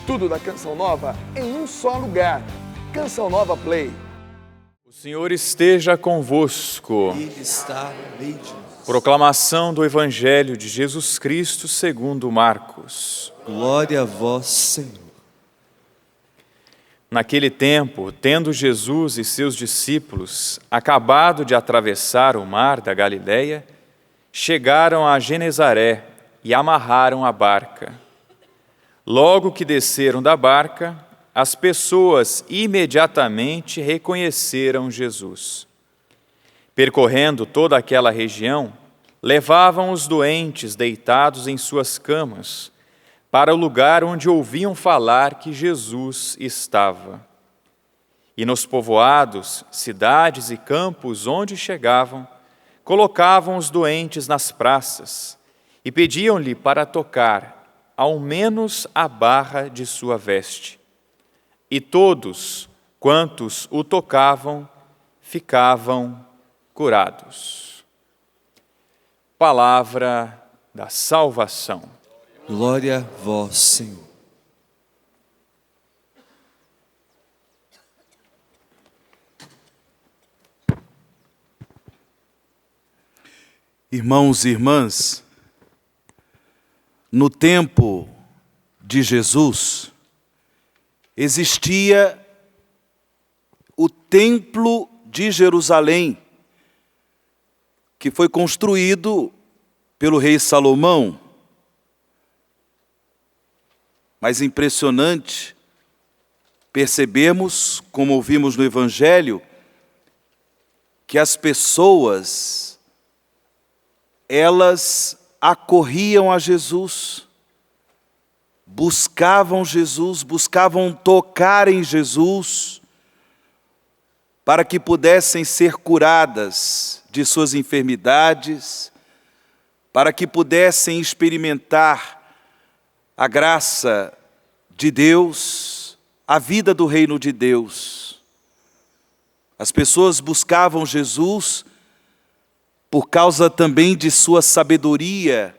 Tudo da Canção Nova em um só lugar. Canção Nova Play. O Senhor esteja convosco. Ele está no meio de nós. Proclamação do Evangelho de Jesus Cristo segundo Marcos. Glória a vós, Senhor. Naquele tempo, tendo Jesus e seus discípulos acabado de atravessar o mar da Galileia, chegaram a Genezaré e amarraram a barca. Logo que desceram da barca, as pessoas imediatamente reconheceram Jesus. Percorrendo toda aquela região, levavam os doentes deitados em suas camas para o lugar onde ouviam falar que Jesus estava. E nos povoados, cidades e campos onde chegavam, colocavam os doentes nas praças e pediam-lhe para tocar, ao menos a barra de sua veste. E todos, quantos o tocavam, ficavam curados. Palavra da salvação. Glória a vós, Senhor. Irmãos e irmãs, no tempo de Jesus, existia o Templo de Jerusalém, que foi construído pelo rei Salomão. Mas impressionante percebermos, como ouvimos no Evangelho, que as pessoas, elas acorriam a Jesus, buscavam tocar em Jesus, para que pudessem ser curadas de suas enfermidades, para que pudessem experimentar a graça de Deus, a vida do reino de Deus. As pessoas buscavam Jesus por causa também de sua sabedoria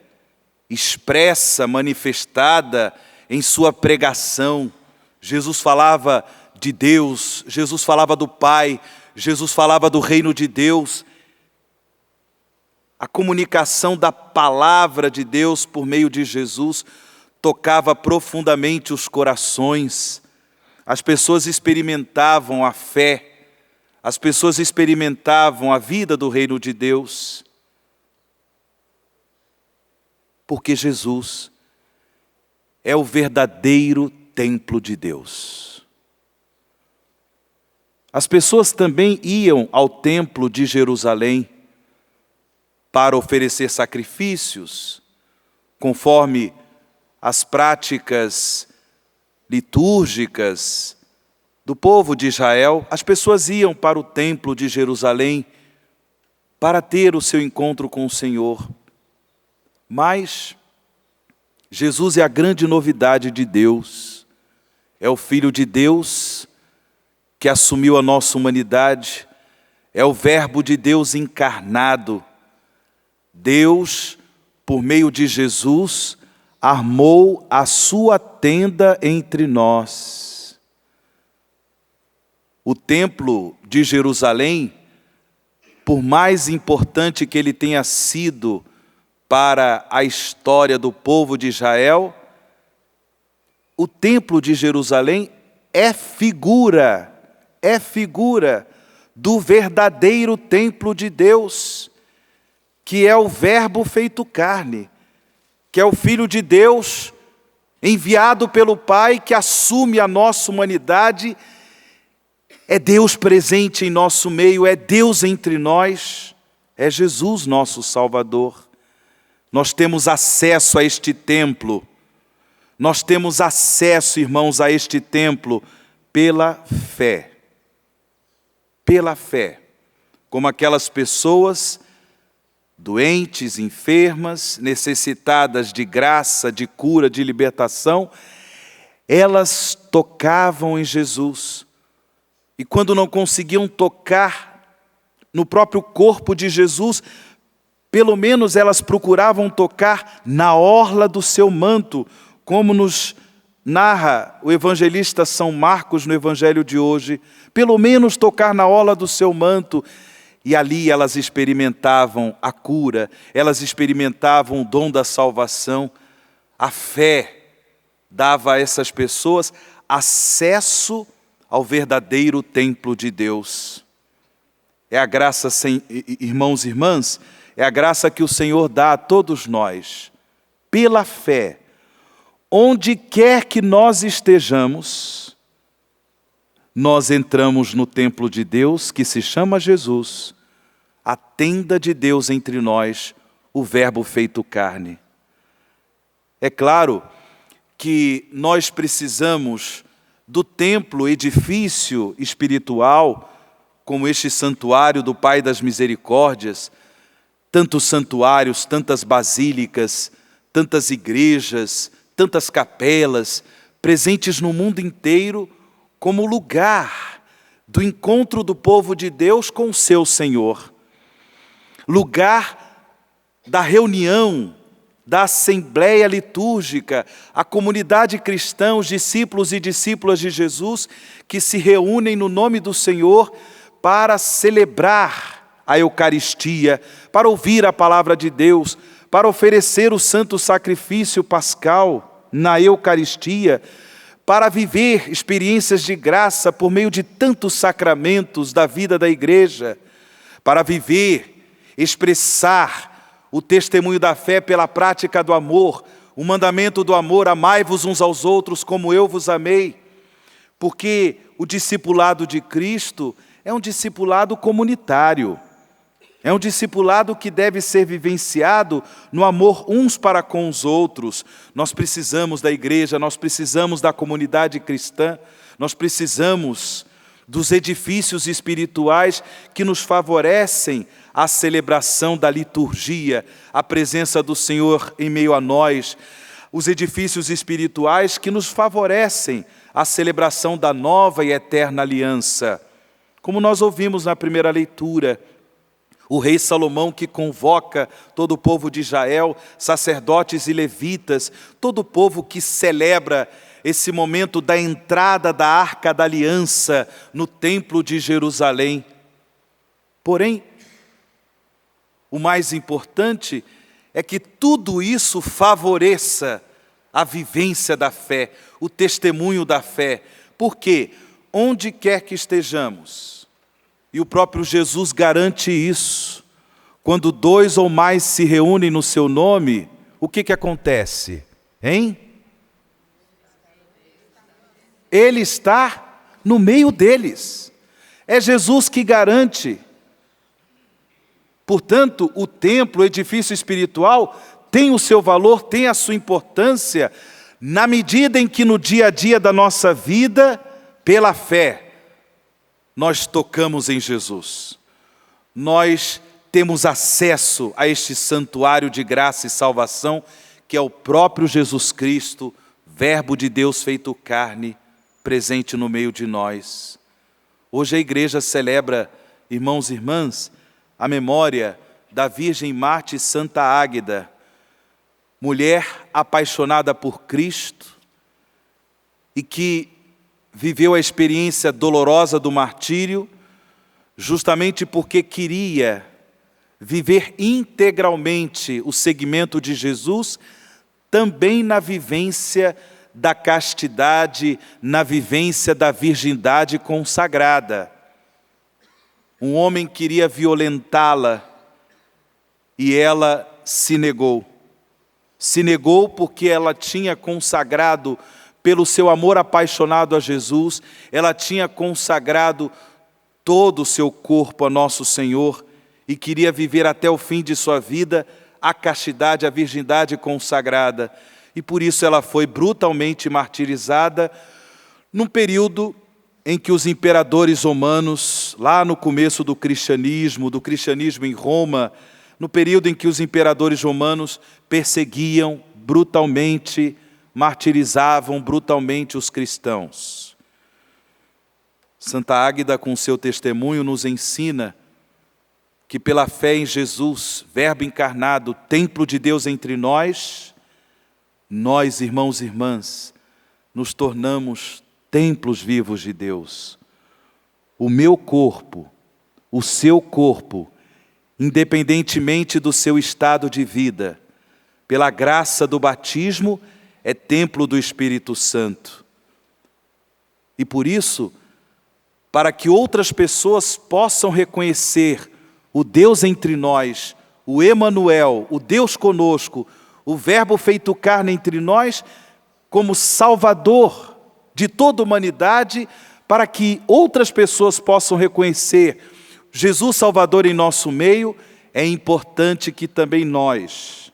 expressa, manifestada em sua pregação. Jesus falava de Deus, Jesus falava do Pai, Jesus falava do reino de Deus. A comunicação da palavra de Deus por meio de Jesus tocava profundamente os corações. As pessoas experimentavam a fé, as pessoas experimentavam a vida do reino de Deus. Porque Jesus é o verdadeiro templo de Deus. As pessoas também iam ao templo de Jerusalém para oferecer sacrifícios, conforme as práticas litúrgicas do povo de Israel. As pessoas iam para o templo de Jerusalém para ter o seu encontro com o Senhor. Mas Jesus é a grande novidade de Deus. É o Filho de Deus que assumiu a nossa humanidade. É o Verbo de Deus encarnado. Deus, por meio de Jesus, armou a sua tenda entre nós. O templo de Jerusalém, por mais importante que ele tenha sido para a história do povo de Israel, o templo de Jerusalém é figura do verdadeiro templo de Deus, que é o Verbo feito carne, que é o Filho de Deus, enviado pelo Pai, que assume a nossa humanidade. É Deus presente em nosso meio, é Deus entre nós, é Jesus nosso Salvador. Nós temos acesso a este templo, nós temos acesso, irmãos, a este templo pela fé. Pela fé, como aquelas pessoas doentes, enfermas, necessitadas de graça, de cura, de libertação, elas tocavam em Jesus. E quando não conseguiam tocar no próprio corpo de Jesus, pelo menos elas procuravam tocar na orla do seu manto, como nos narra o evangelista São Marcos no evangelho de hoje, pelo menos tocar na orla do seu manto. E ali elas experimentavam a cura, elas experimentavam o dom da salvação. A fé dava a essas pessoas acesso ao verdadeiro templo de Deus. É a graça, irmãos e irmãs, é a graça que o Senhor dá a todos nós, pela fé. Onde quer que nós estejamos, nós entramos no templo de Deus, que se chama Jesus, a tenda de Deus entre nós, o Verbo feito carne. É claro que nós precisamos do templo, edifício espiritual, como este santuário do Pai das Misericórdias, tantos santuários, tantas basílicas, tantas igrejas, tantas capelas, presentes no mundo inteiro, como lugar do encontro do povo de Deus com o seu Senhor. Lugar da reunião, da assembleia litúrgica, a comunidade cristã, os discípulos e discípulas de Jesus, que se reúnem no nome do Senhor para celebrar a Eucaristia, para ouvir a palavra de Deus, para oferecer o santo sacrifício pascal na Eucaristia, para viver experiências de graça por meio de tantos sacramentos da vida da igreja, para viver, expressar o testemunho da fé pela prática do amor, o mandamento do amor: amai-vos uns aos outros como eu vos amei. Porque o discipulado de Cristo é um discipulado comunitário, é um discipulado que deve ser vivenciado no amor uns para com os outros. Nós precisamos da igreja, nós precisamos da comunidade cristã, nós precisamos dos edifícios espirituais que nos favorecem a celebração da liturgia, a presença do Senhor em meio a nós, os edifícios espirituais que nos favorecem a celebração da nova e eterna aliança. Como nós ouvimos na primeira leitura, o rei Salomão que convoca todo o povo de Israel, sacerdotes e levitas, todo o povo que celebra esse momento da entrada da Arca da Aliança no Templo de Jerusalém. Porém, o mais importante é que tudo isso favoreça a vivência da fé, o testemunho da fé. Porque onde quer que estejamos, e o próprio Jesus garante isso, quando 2 ou mais se reúnem no seu nome, o que acontece? Hein? Ele está no meio deles. É Jesus que garante. Portanto, o templo, o edifício espiritual, tem o seu valor, tem a sua importância, na medida em que no dia a dia da nossa vida, pela fé, nós tocamos em Jesus. Nós temos acesso a este santuário de graça e salvação, que é o próprio Jesus Cristo, Verbo de Deus feito carne, presente no meio de nós. Hoje a igreja celebra, irmãos e irmãs, a memória da Virgem Mártir Santa Águeda, mulher apaixonada por Cristo e que viveu a experiência dolorosa do martírio, justamente porque queria viver integralmente o seguimento de Jesus, também na vivência da castidade, na vivência da virgindade consagrada. Um homem queria violentá-la e ela se negou. Se negou porque ela tinha consagrado, pelo seu amor apaixonado a Jesus, ela tinha consagrado todo o seu corpo a nosso Senhor e queria viver até o fim de sua vida a castidade, a virgindade consagrada. E por isso ela foi brutalmente martirizada num período em que os imperadores romanos, lá no começo do cristianismo em Roma, no período em que os imperadores romanos perseguiam brutalmente, martirizavam brutalmente os cristãos. Santa Águeda, com seu testemunho, nos ensina que pela fé em Jesus, Verbo encarnado, templo de Deus entre nós, irmãos e irmãs, nos tornamos templos vivos de Deus. O meu corpo, o seu corpo, independentemente do seu estado de vida, pela graça do batismo, é templo do Espírito Santo. E por isso, para que outras pessoas possam reconhecer o Deus entre nós, o Emanuel, o Deus conosco, o Verbo feito carne entre nós, como Salvador de toda a humanidade, para que outras pessoas possam reconhecer Jesus Salvador em nosso meio, é importante que também nós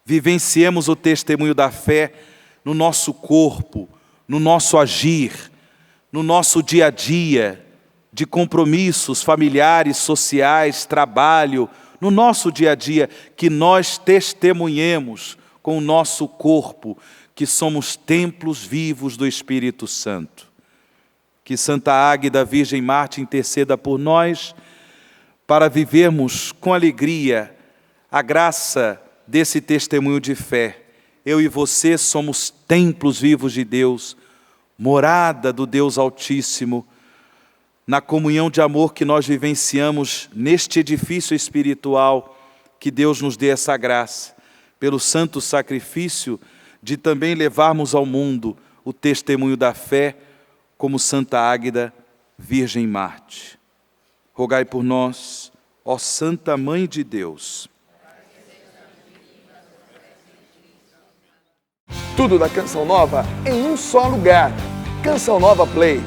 vivenciemos o testemunho da fé no nosso corpo, no nosso agir, no nosso dia a dia, de compromissos familiares, sociais, trabalho, no nosso dia a dia, que nós testemunhemos com o nosso corpo, que somos templos vivos do Espírito Santo. Que Santa Águeda, Virgem Marte, interceda por nós, para vivermos com alegria a graça desse testemunho de fé. Eu e você somos templos vivos de Deus, morada do Deus Altíssimo, na comunhão de amor que nós vivenciamos neste edifício espiritual, que Deus nos dê essa graça, pelo santo sacrifício de também levarmos ao mundo o testemunho da fé, como Santa Águeda, Virgem Marte. Rogai por nós, ó Santa Mãe de Deus. Tudo da Canção Nova em um só lugar. Canção Nova Play.